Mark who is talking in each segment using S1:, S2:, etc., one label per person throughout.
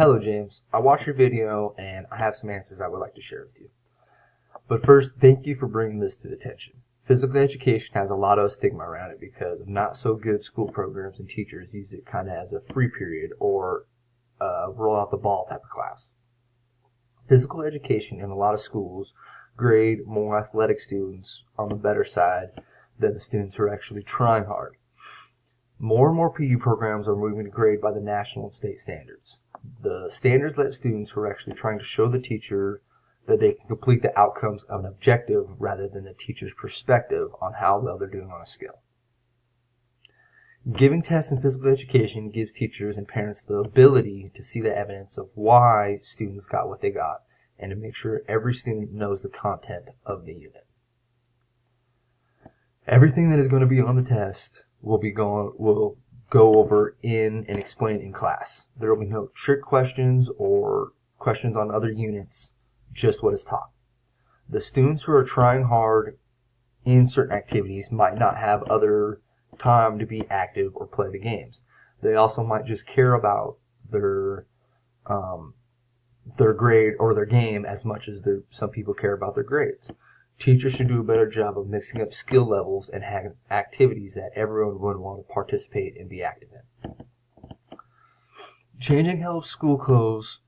S1: Hello James, I watched your video and I have some answers I would like to share with you. But first, thank you for bringing this to the attention. Physical education has a lot of stigma around it because of not so good school programs, and teachers use it kind of as a free period or roll out the ball type of class. Physical education in a lot of schools grade more athletic students on the better side than the students who are actually trying hard. More and more PE programs are moving to grade by the national and state standards. The standards let students who are actually trying to show the teacher that they can complete the outcomes of an objective rather than the teacher's perspective on how well they're doing on a skill. Giving tests in physical education gives teachers and parents the ability to see the evidence of why students got what they got and to make sure every student knows the content of the unit. Everything that is going to be on the test will go over in and explain in class. There will be no trick questions or questions on other units, just what is taught. The students who are trying hard in certain activities might not have other time to be active or play the games. They also might just care about their grade or their game as much as some people care about their grades. Teachers should do a better job of mixing up skill levels and having activities that everyone would want to participate and be active in. Changing how school clothes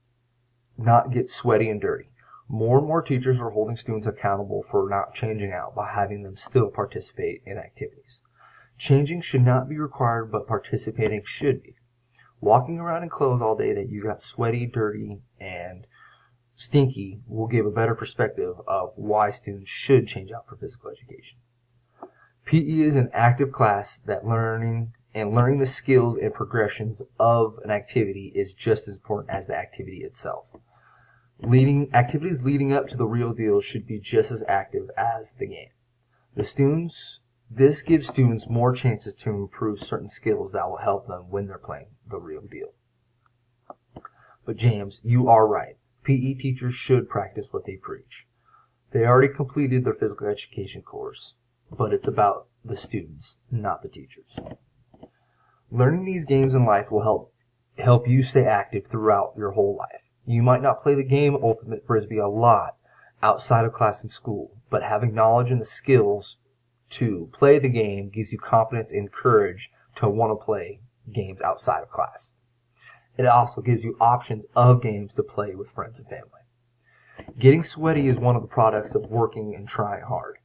S1: not get sweaty and dirty. More and more teachers are holding students accountable for not changing out by having them still participate in activities. Changing should not be required, but participating should be. Walking around in clothes all day that you got sweaty, dirty, and stinky will give a better perspective of why students should change out for physical education. PE is an active class that learning the skills and progressions of an activity is just as important as the activity itself. Activities leading up to the real deal should be just as active as the game. This gives students more chances to improve certain skills that will help them when they're playing the real deal. But James, you are right. PE teachers should practice what they preach. They already completed their physical education course, but it's about the students, not the teachers. Learning these games in life will help you stay active throughout your whole life. You might not play the game Ultimate Frisbee a lot outside of class and school, but having knowledge and the skills to play the game gives you confidence and courage to want to play games outside of class. It also gives you options of games to play with friends and family. Getting sweaty is one of the products of working and trying hard.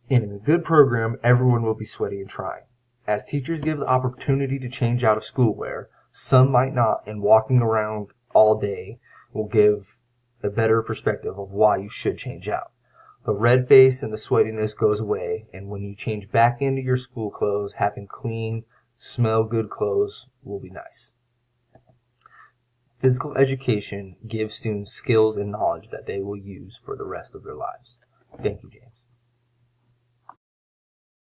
S1: And in a good program, everyone will be sweaty and trying. As teachers give the opportunity to change out of school wear, some might not, and walking around all day will give a better perspective of why you should change out. The red face and the sweatiness goes away, and when you change back into your school clothes, having clean, smell good clothes will be nice. Physical education gives students skills and knowledge that they will use for the rest of their lives. Thank you, James.